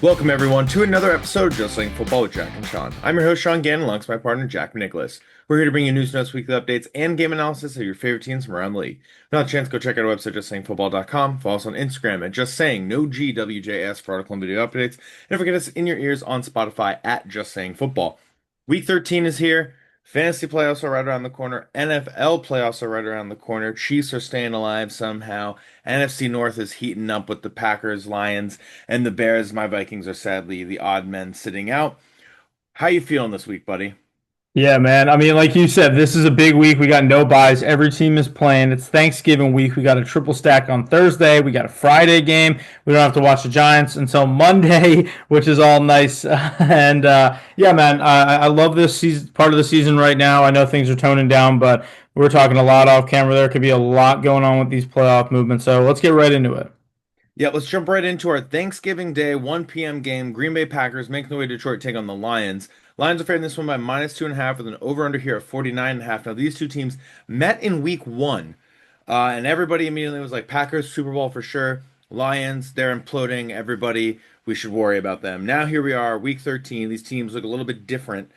Welcome, everyone, to another episode of Just Saying Football with Jack and Sean. I'm your host, Sean Gannon, alongside my partner, Jack Nicholas. We're here to bring you news, notes, weekly updates, and game analysis of your favorite teams from around the league. If you want a chance, go check out our website, justsayingfootball.com. Follow us on Instagram at Just Saying, no GWJS for article and video updates. And forget us in your ears on Spotify at Just Saying Football. Week 13 is here. Fantasy playoffs are right around the corner. NFL playoffs are right around the corner. Chiefs are staying alive somehow. NFC North is heating up with the Packers, Lions, and the Bears. My Vikings are sadly the odd men sitting out. How you feeling this week, buddy? Yeah, man. I mean, like you said, this is a big week. We got no buys. Every team is playing. It's Thanksgiving week. We got a triple stack on Thursday. We got a Friday game. We don't have to watch the Giants until Monday, which is all nice. Yeah, man, I love this season, part of the season right now. I know things are toning down, but we're talking a lot off camera. There could be a lot going on with these playoff movements. So let's get right into it. Yeah, let's jump right into our Thanksgiving Day 1 p.m. game. Green Bay Packers making their way to Detroit, take on the Lions. Lions are favored in this one by -2.5 with an over-under here of 49.5. Now, these two teams met in week one, and everybody immediately was like, Packers, Super Bowl for sure. Lions, they're imploding. Everybody, we should worry about them. Now, here we are, week 13. These teams look a little bit different.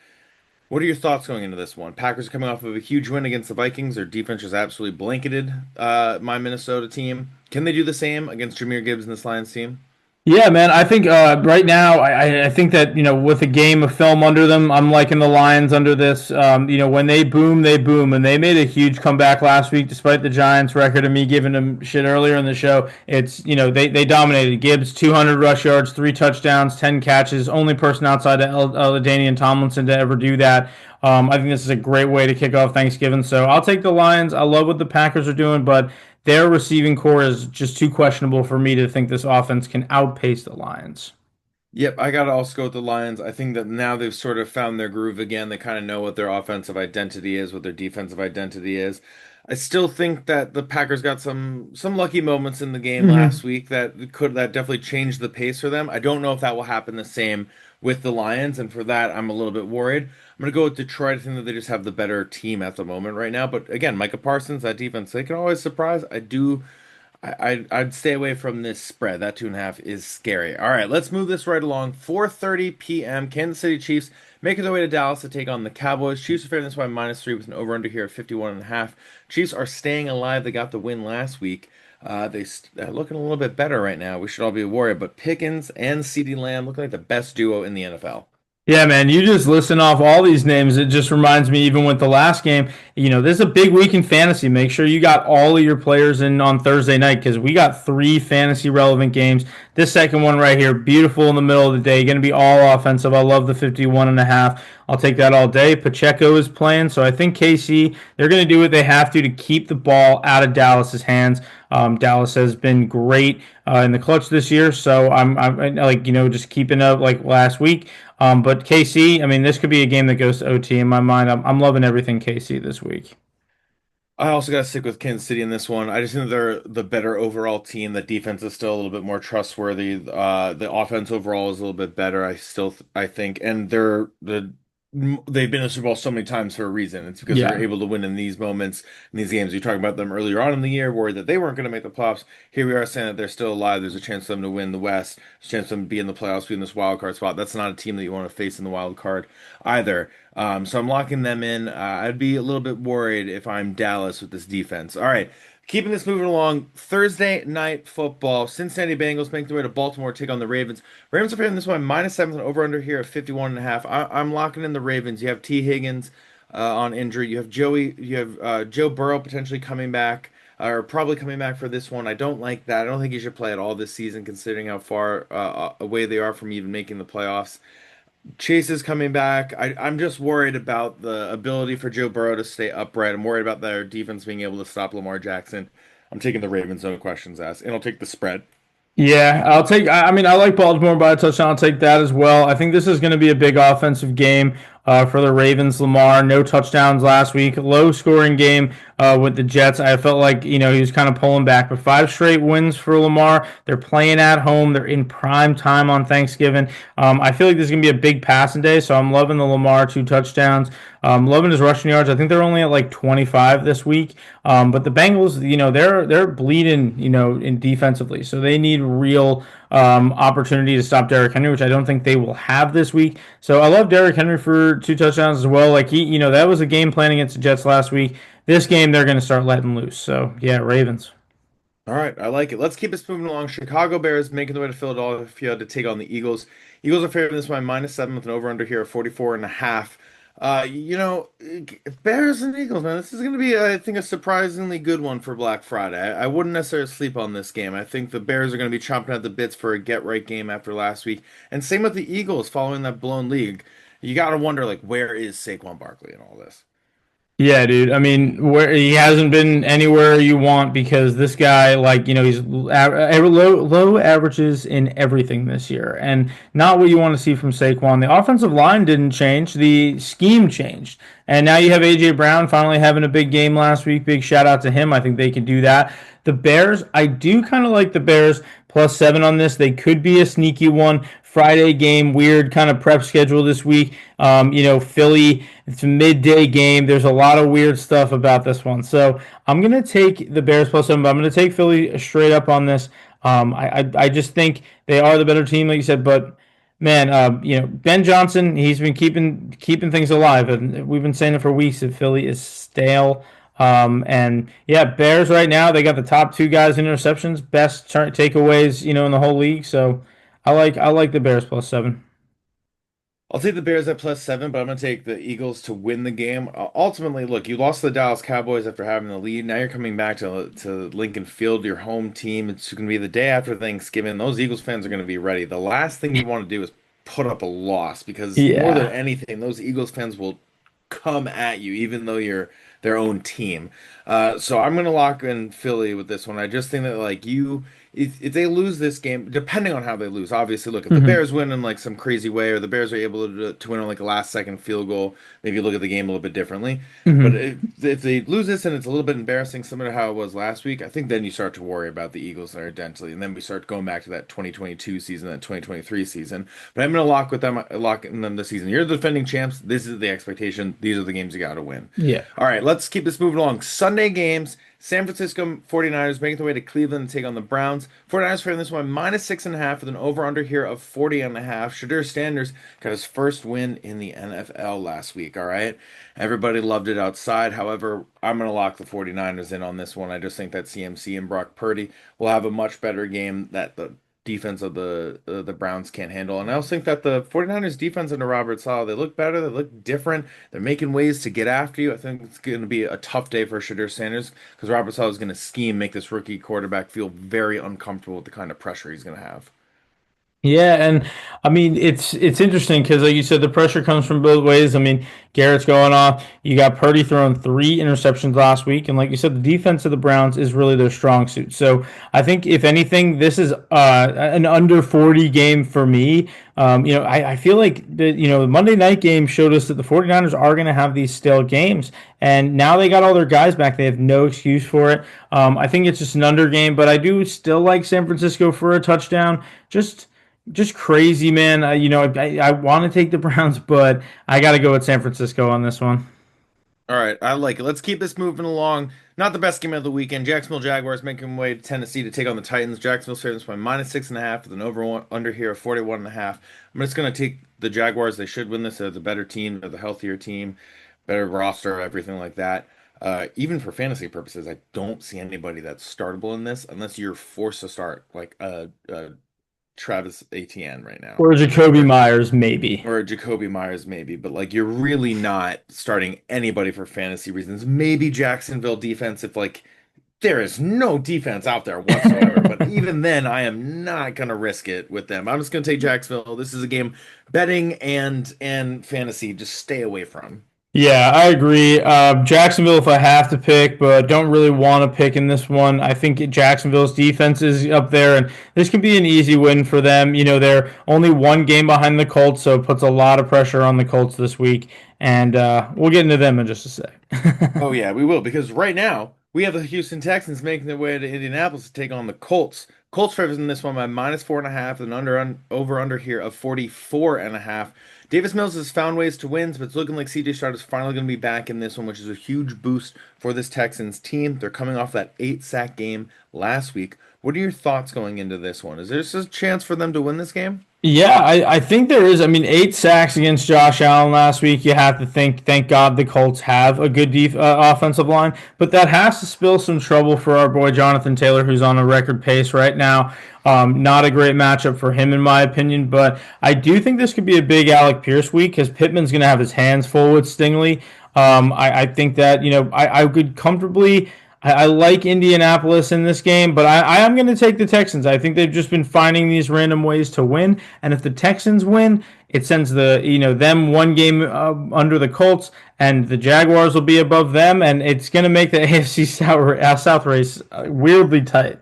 What are your thoughts going into this one? Packers are coming off of a huge win against the Vikings. Their defense just absolutely blanketed my Minnesota team. Can they do the same against Jahmyr Gibbs and this Lions team? Yeah, man. I think right now, I think that with a game of film under them, I'm liking the Lions under this. When they boom, they boom, and they made a huge comeback last week, despite the Giants' record and me giving them shit earlier in the show. It's they dominated. Gibbs 200 rush yards, 3 touchdowns, 10 catches. Only person outside of LaDainian Tomlinson to ever do that. I think this is a great way to kick off Thanksgiving. So I'll take the Lions. I love what the Packers are doing, but their receiving core is just too questionable for me to think this offense can outpace the Lions. Yep, I gotta also go with the Lions. I think that now they've sort of found their groove again. They kind of know what their offensive identity is, what their defensive identity is. I still think that the Packers got some lucky moments in the game Hmm. last week that definitely changed the pace for them. I don't know if that will happen the same with the Lions, and for that I'm a little bit worried. I'm gonna go with Detroit. I think that they just have the better team at the moment right now. But again, Micah Parsons, that defense, they can always surprise. I'd stay away from this spread. That 2.5 is scary. All right, let's move this right along. 4:30 p.m. Kansas City Chiefs making their way to Dallas to take on the Cowboys. Chiefs are favored this by -3 with an over/under here of 51.5. Chiefs are staying alive. They got the win last week. They're looking a little bit better right now. We should all be worried. But Pickens and CeeDee Lamb looking like the best duo in the NFL. Yeah, man, you just listen off all these names. It just reminds me, even with the last game, this is a big week in fantasy. Make sure you got all of your players in on Thursday night because we got three fantasy relevant games. This second one right here, beautiful in the middle of the day, going to be all offensive. I love the 51.5. I'll take that all day. Pacheco is playing, so I think KC, they're going to do what they have to keep the ball out of Dallas's hands. Dallas has been great in the clutch this year, so I'm like just keeping up like last week. But KC, I mean, this could be a game that goes to OT in my mind. I'm loving everything KC this week. I also got to stick with Kansas City in this one. I just think they're the better overall team. The defense is still a little bit more trustworthy. The offense overall is a little bit better. I think, and they've been in the Super Bowl so many times for a reason. It's because they're Yeah. able to win in these moments, in these games. We talked about them earlier on in the year, worried that they weren't going to make the playoffs. Here we are saying that they're still alive. There's a chance for them to win the West. There's a chance for them to be in the playoffs, be in this wild card spot. That's not a team that you want to face in the wild card either. So I'm locking them in. I'd be a little bit worried if I'm Dallas with this defense. All right. Keeping this moving along, Thursday night football. Cincinnati Bengals make their way to Baltimore, take on the Ravens. Ravens are favored in this one -7 and over under here at 51.5. I'm locking in the Ravens. You have T. Higgins on injury. You have Joe Burrow potentially coming back, or probably coming back for this one. I don't like that. I don't think he should play at all this season, considering how far away they are from even making the playoffs. Chase is coming back. I'm just worried about the ability for Joe Burrow to stay upright. I'm worried about their defense being able to stop Lamar Jackson. I'm taking the Ravens, no questions asked, and I'll take the spread. Yeah, I'll take. I mean, I like Baltimore by a touchdown. I'll take that as well. I think this is going to be a big offensive game for the Ravens. Lamar, no touchdowns last week. Low scoring game with the Jets. I felt like he was kind of pulling back, but 5 straight wins for Lamar. They're playing at home. They're in prime time on Thanksgiving. I feel like this is going to be a big passing day, so I'm loving the Lamar 2 touchdowns. Loving his rushing yards. I think they're only at like 25 this week. But the Bengals, they're bleeding, in defensively, so they need real opportunity to stop Derrick Henry, which I don't think they will have this week. So I love Derrick Henry for 2 touchdowns as well. Like that was a game plan against the Jets last week. This game they're going to start letting loose. So yeah, Ravens. All right, I like it. Let's keep this moving along. Chicago Bears making the way to Philadelphia to take on the Eagles. Eagles are favored this by -7 with an over-under here of 44.5. Bears and Eagles, man, this is going to be, I think, a surprisingly good one for Black Friday. I wouldn't necessarily sleep on this game. I think the Bears are going to be chomping at the bits for a get-right game after last week. And same with the Eagles following that blown lead. You got to wonder, like, where is Saquon Barkley in all this? Yeah, dude. I mean, where he hasn't been anywhere you want because this guy, like, he's low averages in everything this year, and not what you want to see from Saquon. The offensive line didn't change; the scheme changed, and now you have AJ Brown finally having a big game last week. Big shout out to him. I think they can do that. The Bears, I do kind of like the Bears +7 on this. They could be a sneaky one. Friday game, weird kind of prep schedule this week. Philly, it's a midday game. There's a lot of weird stuff about this one. So I'm going to take the Bears +7, but I'm going to take Philly straight up on this. I just think they are the better team, like you said, but man, Ben Johnson, he's been keeping things alive, and we've been saying it for weeks that Philly is stale. And yeah, Bears right now they got the top two guys in interceptions, best takeaways, in the whole league. So I like the Bears +7. I'll take the Bears at +7, but I'm going to take the Eagles to win the game. Ultimately, look, you lost to the Dallas Cowboys after having the lead. Now you're coming back to Lincoln Field, your home team. It's going to be the day after Thanksgiving. Those Eagles fans are going to be ready. The last thing you want to do is put up a loss because more than Yeah. anything, those Eagles fans will come at you, even though you're their own team. So I'm going to lock in Philly with this one. I just think that if they lose this game, depending on how they lose, obviously, look, if the Hmm. Bears win in like some crazy way, or the Bears are able to win on like a last second field goal, maybe look at the game a little bit differently. But Hmm. if they lose this and it's a little bit embarrassing, similar to how it was last week, I think then you start to worry about the Eagles and their identity, and then we start going back to that 2022 season, that 2023 season. But I'm going to lock in them this season. You're the defending champs. This is the expectation. These are the games you got to win. Yeah. All right, let's keep this moving along. Sunday games. San Francisco 49ers making their way to Cleveland to take on the Browns. 49ers for this one -6.5 with an over-under here of 40.5. Shadur Sanders got his first win in the NFL last week. All right. Everybody loved it outside. However, I'm going to lock the 49ers in on this one. I just think that CMC and Brock Purdy will have a much better game that the defense of the Browns can't handle. And I also think that the 49ers defense under Robert Saleh, they look better, they look different. They're making ways to get after you. I think it's going to be a tough day for Shadur Sanders because Robert Saleh is going to scheme, make this rookie quarterback feel very uncomfortable with the kind of pressure he's going to have. Yeah, and I mean it's interesting because like you said, the pressure comes from both ways. I mean, Garrett's going off. You got Purdy throwing 3 interceptions last week, and like you said, the defense of the Browns is really their strong suit. So I think if anything, this is an under 40 game for me. I feel like the Monday night game showed us that the 49ers are going to have these stale games, and now they got all their guys back. They have no excuse for it. I think it's just an under game, but I do still like San Francisco for a touchdown. Just crazy, man. I want to take the Browns, but I got to go with San Francisco on this one. All right, I like it. Let's keep this moving along. Not the best game of the weekend. Jacksonville Jaguars making their way to Tennessee to take on the Titans. Jacksonville favorites by -6.5 with an under here of 41.5. I'm just going to take the Jaguars. They should win this. They're the better team. They're the healthier team, better roster, everything like that. Even for fantasy purposes, I don't see anybody that's startable in this unless you're forced to start like Travis Etienne right now. Or Jacoby Myers, maybe. Or Jacoby Myers, maybe, but like you're really not starting anybody for fantasy reasons. Maybe Jacksonville defense, if like there is no defense out there whatsoever. But even then, I am not gonna risk it with them. I'm just gonna take Jacksonville. This is a game betting and fantasy. Just stay away from. Yeah, I agree. Jacksonville, if I have to pick, but don't really want to pick in this one. I think Jacksonville's defense is up there, and this could be an easy win for them. They're only one game behind the Colts, so it puts a lot of pressure on the Colts this week. And we'll get into them in just a sec. Oh yeah, we will because right now We have the Houston Texans making their way to Indianapolis to take on the Colts. Colts favorites in this one by -4.5, and over under here of 44.5. Davis Mills has found ways to win, but it's looking like CJ Stroud is finally going to be back in this one, which is a huge boost for this Texans team. They're coming off that 8-sack game last week. What are your thoughts going into this one? Is there a chance for them to win this game? Yeah, I think there is. I mean, 8 sacks against Josh Allen last week. You have to think, thank God the Colts have a good offensive line, but that has to spill some trouble for our boy Jonathan Taylor, who's on a record pace right now. Not a great matchup for him, in my opinion, but I do think this could be a big Alec Pierce week because Pittman's going to have his hands full with Stingley. I think that, I could comfortably. I like Indianapolis in this game, but I am going to take the Texans. I think they've just been finding these random ways to win, and if the Texans win, it sends them one game under the Colts, and the Jaguars will be above them, and it's going to make the AFC South race weirdly tight.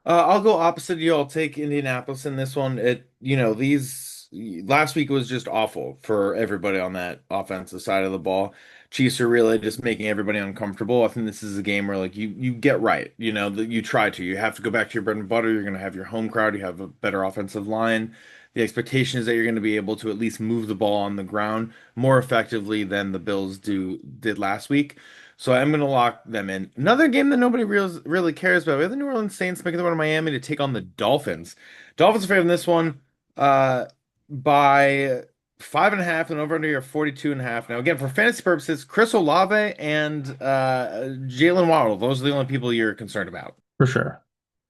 I'll go opposite you. I'll take Indianapolis in this one. These last week was just awful for everybody on that offensive side of the ball. Chiefs are really just making everybody uncomfortable. I think this is a game where like you get right. You try to. You have to go back to your bread and butter. You're going to have your home crowd. You have a better offensive line. The expectation is that you're going to be able to at least move the ball on the ground more effectively than the Bills did last week. So I'm going to lock them in. Another game that nobody really cares about. We have the New Orleans Saints making their way to Miami to take on the Dolphins. Dolphins are favored in this one uh, by 5.5 and over under your 42.5. Now, again, for fantasy purposes, Chris Olave and Jalen Waddle, those are the only people you're concerned about. For sure.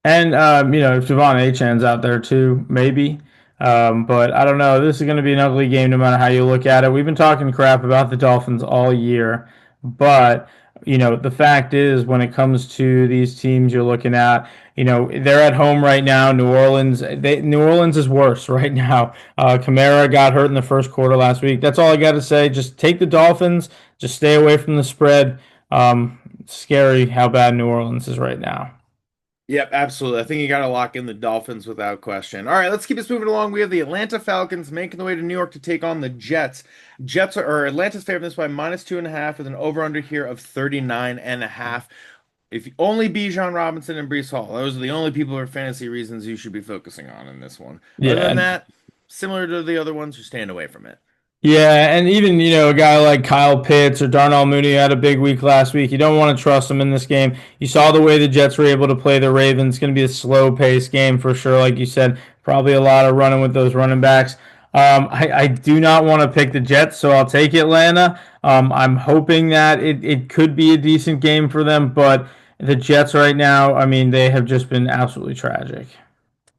And if Devon Achan's out there too, maybe. But I don't know. This is going to be an ugly game no matter how you look at it. We've been talking crap about the Dolphins all year, but the fact is when it comes to these teams you're looking at, they're at home right now. New Orleans is worse right now. Kamara got hurt in the first quarter last week. That's all I got to say. Just take the Dolphins. Just stay away from the spread. Scary how bad New Orleans is right now. Yep, absolutely. I think you got to lock in the Dolphins without question. All right, let's keep this moving along. We have the Atlanta Falcons making the way to New York to take on the Jets. Or Atlanta's favored this by -2.5 with an over-under here of 39.5. If only Bijan Robinson and Brees Hall, those are the only people for fantasy reasons you should be focusing on in this one. Other than Yeah, that, similar to the other ones, you're staying away from it. yeah, and even a guy like Kyle Pitts or Darnell Mooney had a big week last week. You don't want to trust him in this game. You saw the way the Jets were able to play the Ravens. It's going to be a slow paced game for sure, like you said. Probably a lot of running with those running backs. I do not want to pick the Jets, so I'll take Atlanta. I'm hoping that it could be a decent game for them, but the Jets right now, I mean, they have just been absolutely tragic.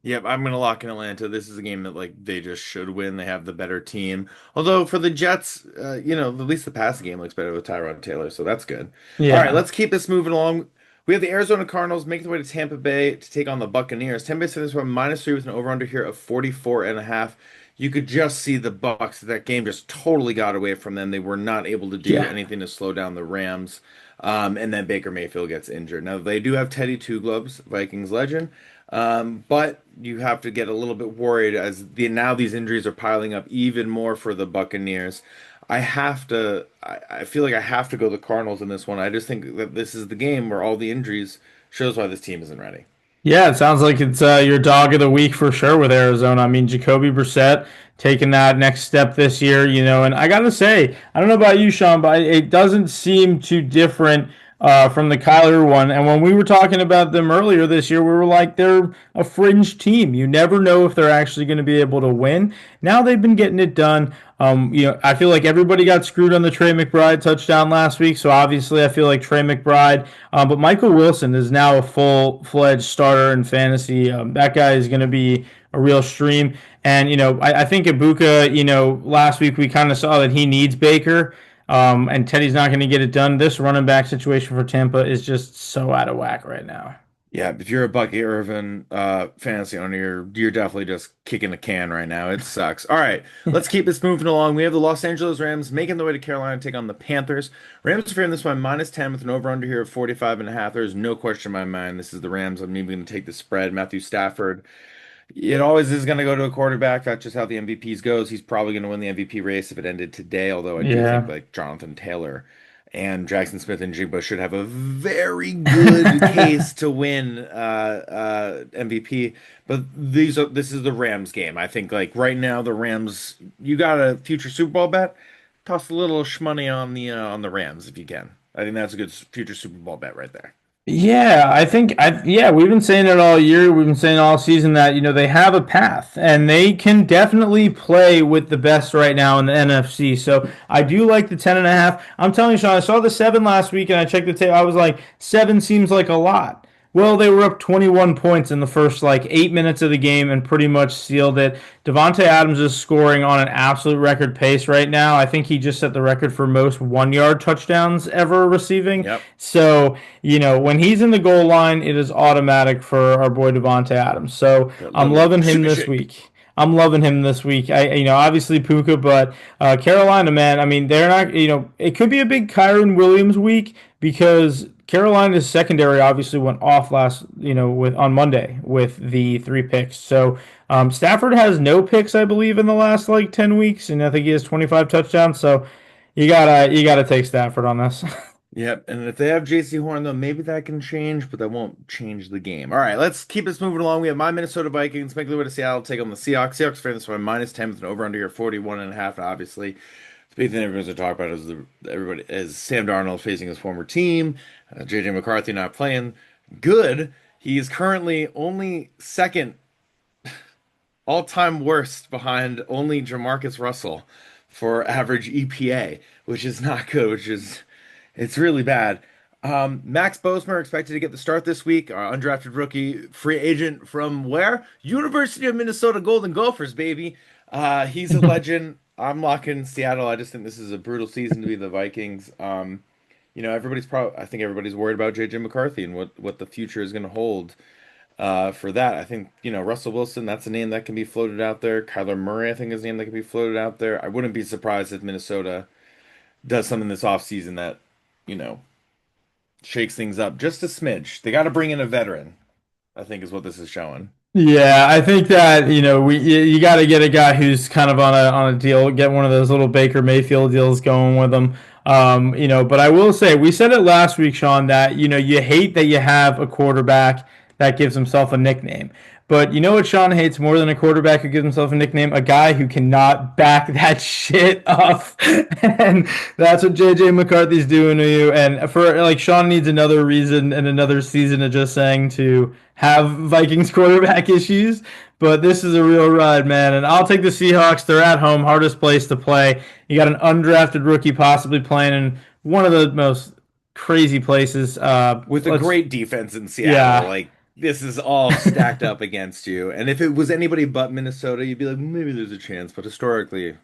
Yep, I'm gonna lock in Atlanta. This is a game that like they just should win. They have the better team. Although for the Jets, at least the passing game looks better with Tyrod Taylor, so that's good. All right, Yeah. let's keep this moving along. We have the Arizona Cardinals making their way to Tampa Bay to take on the Buccaneers. Tampa Bay said this one -3 with an over-under here of 44.5. You could just see the Bucs. That game just totally got away from them. They were not able to do Yeah. anything to slow down the Rams. And then Baker Mayfield gets injured. Now they do have Teddy Two Gloves, Vikings legend. But you have to get a little bit worried as now these injuries are piling up even more for the Buccaneers. I feel like I have to go the Cardinals in this one. I just think that this is the game where all the injuries shows why this team isn't ready. Yeah, it sounds like it's your dog of the week for sure with Arizona. I mean, Jacoby Brissett taking that next step this year, and I gotta say, I don't know about you, Sean, but it doesn't seem too different from the Kyler one. And when we were talking about them earlier this year, we were like, they're a fringe team. You never know if they're actually going to be able to win. Now they've been getting it done. I feel like everybody got screwed on the Trey McBride touchdown last week, so obviously I feel like Trey McBride. But Michael Wilson is now a full-fledged starter in fantasy. That guy is going to be a real stream. And I think Ibuka. Last week we kind of saw that he needs Baker. And Teddy's not going to get it done. This running back situation for Tampa is just so out of whack right now. Yeah, if you're a Bucky Irvin fantasy owner, you're definitely just kicking the can right now. It sucks. All right, let's keep this moving along. We have the Los Angeles Rams making their way to Carolina to take on the Panthers. Rams are favoring this one -10 with an over-under here of 45.5. There's no question in my mind. This is the Rams. I'm even going to take the spread. Matthew Stafford. It always is going to go to a quarterback. That's just how the MVPs goes. He's probably going to win the MVP race if it ended today, although I do think Yeah. like Jonathan Taylor. and Jackson Smith and Jigba should have a very good case to win MVP. But this is the Rams game. I think like right now the Rams, you got a future Super Bowl bet, toss a little shmoney on the Rams if you can. I think that's a good future Super Bowl bet right there. Yeah, yeah, we've been saying it all year. We've been saying all season that, they have a path and they can definitely play with the best right now in the NFC. So I do like the 10.5. I'm telling you, Sean, I saw the 7 last week and I checked the tape. I was like, 7 seems like a lot. Well, they were up 21 points in the first like 8 minutes of the game and pretty much sealed it. Devontae Adams is scoring on an absolute record pace right now. I think he just set the record for most 1 yard touchdowns ever receiving. Yep. So, when he's in the goal line, it is automatic for our boy Devontae Adams. So Got a I'm little loving him sugar this shake. week. I'm loving him this week. Obviously Puka, but Carolina, man. I mean, they're not. It could be a big Kyron Williams week because Carolina's secondary obviously went off last, with on Monday with the 3 picks. So Stafford has no picks, I believe, in the last like 10 weeks, and I think he has 25 touchdowns. So you gotta take Stafford on this. Yep, and if they have JC Horn though, maybe that can change, but that won't change the game. All right, let's keep this moving along. We have my Minnesota Vikings make their way to Seattle, take on the Seahawks. Seahawks favorites by -10 with an over under here 41.5. Obviously, the big thing everyone's going to talk about is everybody is Sam Darnold facing his former team. JJ McCarthy not playing good. He is currently only second all-time worst behind only Jamarcus Russell for average EPA, which is not good, it's really bad. Max Bosemer expected to get the start this week. Our undrafted rookie free agent from where? University of Minnesota Golden Gophers, baby. He's a legend. I'm locking Seattle. I just think this is a brutal season to be the Vikings. I think everybody's worried about JJ McCarthy and what the future is going to hold for that. I think, Russell Wilson, that's a name that can be floated out there. Kyler Murray, I think, is a name that can be floated out there. I wouldn't be surprised if Minnesota does something this offseason that, you know, shakes things up just a smidge. They got to bring in a veteran, I think is what this is showing. Yeah, I think that you got to get a guy who's kind of on a deal, get one of those little Baker Mayfield deals going with him. But I will say we said it last week, Sean, that you hate that you have a quarterback that gives himself a nickname. But you know what Sean hates more than a quarterback who gives himself a nickname? A guy who cannot back that shit up. And that's what JJ McCarthy's doing to you. And for like Sean needs another reason and another season of just saying to have Vikings quarterback issues. But this is a real ride, man. And I'll take the Seahawks. They're at home, hardest place to play. You got an undrafted rookie possibly playing in one of the most crazy places. With a Let's great defense in Seattle, Yeah. like this is all stacked up against you. And if it was anybody but Minnesota, you'd be like, maybe there's a chance. But historically,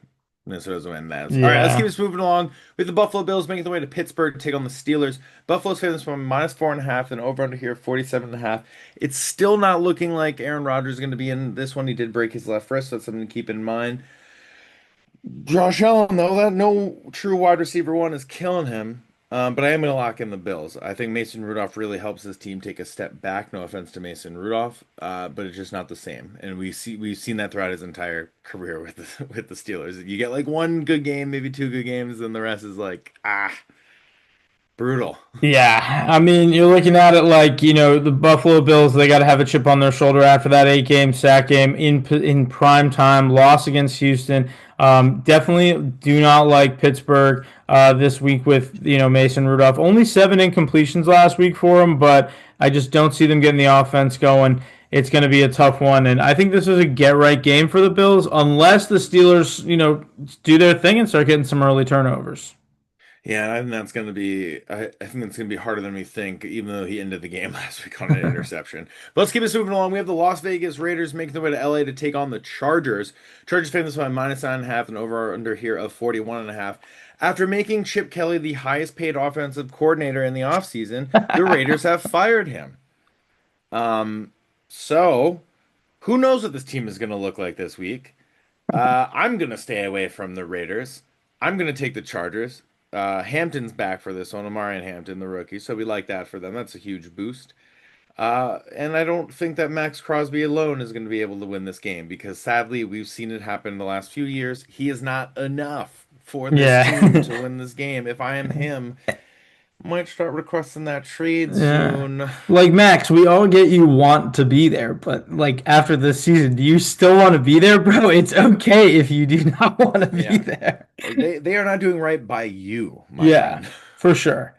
Minnesota's win that. All right, let's keep Yeah. this moving along with the Buffalo Bills making their way to Pittsburgh to take on the Steelers. Buffalo's favorites from -4.5 and over under here 47.5. It's still not looking like Aaron Rodgers is going to be in this one. He did break his left wrist, so that's something to keep in mind. Josh Allen, though, that no true wide receiver one is killing him. But I am going to lock in the Bills. I think Mason Rudolph really helps this team take a step back. No offense to Mason Rudolph, but it's just not the same. And we've seen that throughout his entire career with with the Steelers. You get like one good game, maybe two good games, and the rest is like brutal. Yeah, I mean, you're looking at it like, the Buffalo Bills, they got to have a chip on their shoulder after that 8 game sack game in prime time, loss against Houston. Definitely do not like Pittsburgh this week with, Mason Rudolph. Only 7 incompletions last week for him, but I just don't see them getting the offense going. It's going to be a tough one, and I think this is a get right game for the Bills, unless the Steelers, do their thing and start getting some early turnovers. Yeah, and I think that's going to be. I think it's going to be harder than we think, even though he ended the game last week on an interception. But let's keep this moving along. We have the Las Vegas Raiders making their way to LA to take on the Chargers. Chargers famous by -9.5 and over under here of 41.5. After making Chip Kelly the highest paid offensive coordinator in the offseason, the Raiders have fired him. Um, so who knows what this team is going to look like this week? I'm going to stay away from the Raiders. I'm going to take the Chargers. Hampton's back for this one, Amarian Hampton, the rookie, so we like that for them. That's a huge boost. And I don't think that Max Crosby alone is going to be able to win this game because sadly we've seen it happen in the last few years. He is not enough for this team Yeah. to win this game. If I am him, might start requesting that trade Yeah. soon. Like Max, we all get you want to be there, but like after this season, do you still want to be there, bro? It's okay if you do not want to be Yeah. there. They are not doing right by you, my Yeah, man. for sure.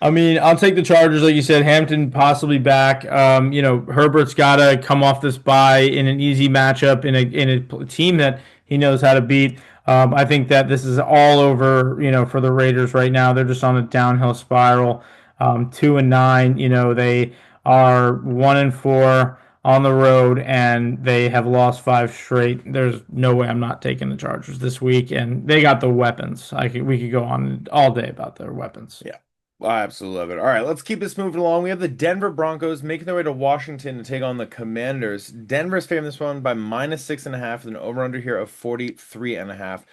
I mean, I'll take the Chargers, like you said. Hampton possibly back. Herbert's got to come off this bye in an easy matchup in a team that he knows how to beat. I think that this is all over, for the Raiders right now. They're just on a downhill spiral. 2-9. They are 1-4 on the road, and they have lost five straight. There's no way I'm not taking the Chargers this week, and they got the weapons. We could go on all day about their weapons. Yeah. I absolutely love it. All right, let's keep this moving along. We have the Denver Broncos making their way to Washington to take on the Commanders. Denver's favoring this one by -6.5, with an over-under here of 43.5.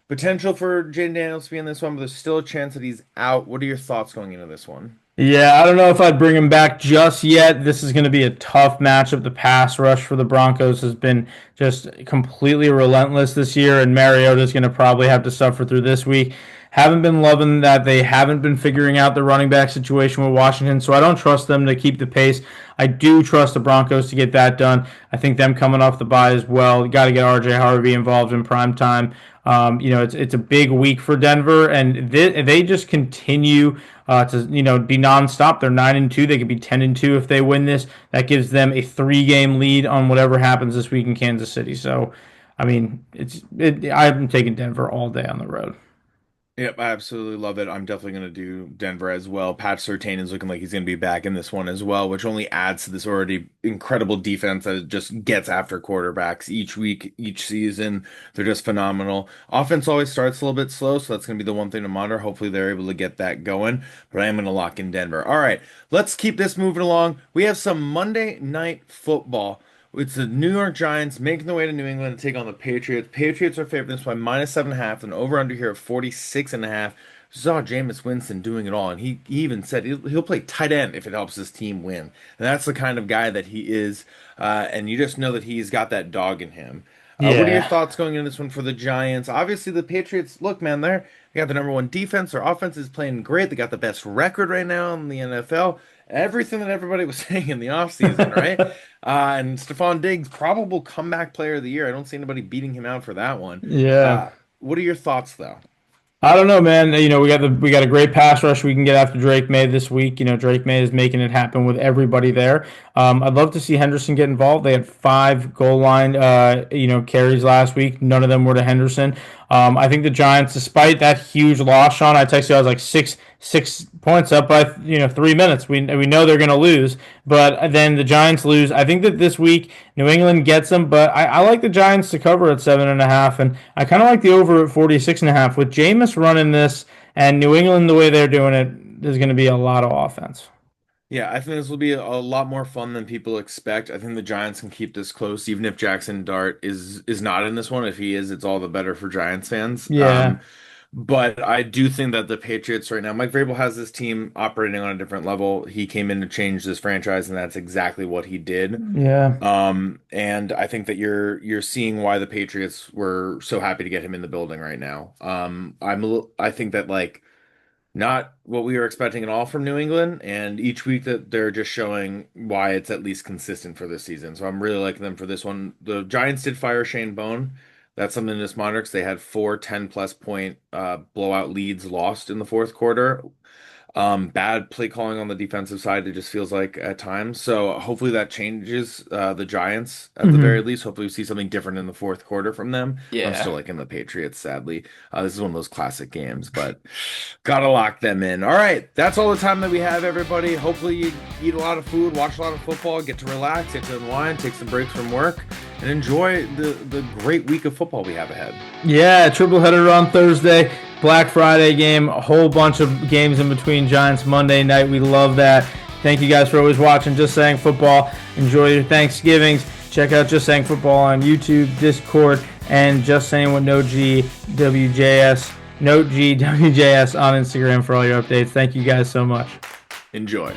Potential for Jaden Daniels to be in this one, but there's still a chance that he's out. What are your thoughts going into this one? Yeah, I don't know if I'd bring him back just yet. This is going to be a tough matchup. The pass rush for the Broncos has been just completely relentless this year, and Mariota's going to probably have to suffer through this week. Haven't been loving that they haven't been figuring out the running back situation with Washington, so I don't trust them to keep the pace. I do trust the Broncos to get that done. I think them coming off the bye as well. You got to get RJ Harvey involved in prime time. It's a big week for Denver, and they just continue to be nonstop. They're 9-2. They could be 10-2 if they win this. That gives them a 3-game lead on whatever happens this week in Kansas City. So, I mean, I'm taking Denver all day on the road. Yep, I absolutely love it. I'm definitely going to do Denver as well. Pat Surtain is looking like he's going to be back in this one as well, which only adds to this already incredible defense that just gets after quarterbacks each week, each season. They're just phenomenal. Offense always starts a little bit slow, so that's going to be the one thing to monitor. Hopefully, they're able to get that going, but I am going to lock in Denver. All right, let's keep this moving along. We have some Monday Night Football. It's the New York Giants making their way to New England to take on the Patriots. Patriots are favored this by -7.5, and over under here of 46.5. Saw Jameis Winston doing it all, and he even said he'll play tight end if it helps his team win. And that's the kind of guy that he is, and you just know that he's got that dog in him. What are your Yeah. thoughts going into this one for the Giants? Obviously, the Patriots, look, man, they got the number one defense. Their offense is playing great. They got the best record right now in the NFL. Everything that everybody was saying in the offseason, right? And Stephon Diggs, probable comeback player of the year. I don't see anybody beating him out for that one. Yeah. What are your thoughts, though? I don't know, man. We got a great pass rush we can get after Drake May this week. Drake May is making it happen with everybody there. I'd love to see Henderson get involved. They had 5 goal line, carries last week. None of them were to Henderson. I think the Giants, despite that huge loss, Sean, I texted you, I was like six points up by 3 minutes. We know they're going to lose, but then the Giants lose. I think that this week New England gets them, but I like the Giants to cover at 7.5, and I kind of like the over at 46.5 with Jameis running this and New England the way they're doing it. There's going to be a lot of offense. Yeah, I think this will be a lot more fun than people expect. I think the Giants can keep this close, even if Jackson Dart is not in this one. If he is, it's all the better for Giants fans. Yeah, But I do think that the Patriots right now, Mike Vrabel has this team operating on a different level. He came in to change this franchise, and that's exactly what he did. yeah, And I think that you're seeing why the Patriots were so happy to get him in the building right now. I think that like not what we were expecting at all from New England, and each week that they're just showing why it's at least consistent for this season. So I'm really liking them for this one. The Giants did fire Shane Bone. That's something to just monitor because they had 4 10-plus point blowout leads lost in the fourth quarter. Bad play calling on the defensive side, it just feels like at times. So hopefully that changes the Giants at the very hmm least. Hopefully we see something different in the fourth quarter from them. I'm yeah. still liking the Patriots, sadly. This is one of those classic games, but gotta lock them in. All right, that's all the time that we have, everybody. Hopefully you eat a lot of food, watch a lot of football, get to relax, get to unwind, take some breaks from work, and enjoy the great week of football we have ahead. Yeah, triple header on Thursday, Black Friday game, a whole bunch of games in between Giants Monday night. We love that. Thank you guys for always watching Just Saying Football. Enjoy your Thanksgivings. Check out Just Saying Football on YouTube, Discord, and Just Saying with No G WJS, No G WJS on Instagram for all your updates. Thank you guys so much. Enjoy.